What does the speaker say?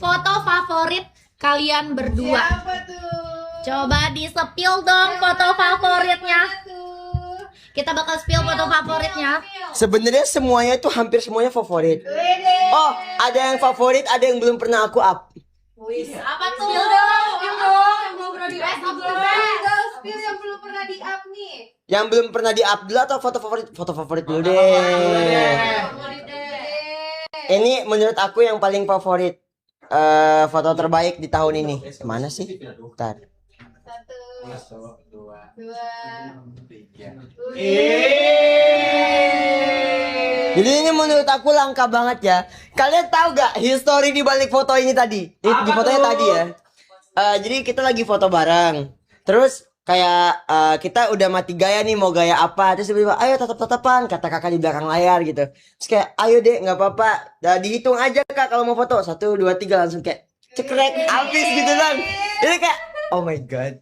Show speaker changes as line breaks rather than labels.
foto favorit kalian berdua.
Siapa tuh?
Coba di-spill dong foto favoritnya. Kita bakal spill foto favoritnya.
Sebenarnya semuanya tuh hampir semuanya favorit. Oh, ada yang favorit, ada yang belum pernah aku up.
Apa tuh?
Spill dong, spill dong. Yang belum pernah di-up dong. Spill yang belum pernah di-up nih.
Yang belum pernah di up dulu atau foto favorit? Foto favorit dulu deh.
Favorit deh.
Ini menurut aku yang paling favorit. Foto terbaik di tahun ini. Mana sih? Bentar.
1, 2, 3.
Jadi ini menurut aku langka banget ya. Kalian tahu gak history di balik foto ini tadi? Di fotonya tadi ya. Jadi kita lagi foto bareng. Terus kayak kita udah mati gaya nih, mau gaya apa? Terus tiba-tiba ayo tatap-tatapan, kata kakak di belakang layar gitu. Terus kayak ayo deh, nggak apa-apa. Dihitung aja kak kalau mau foto. 1, 2, 3 langsung kayak cekrek habis gitu kan. Ini kayak oh my god.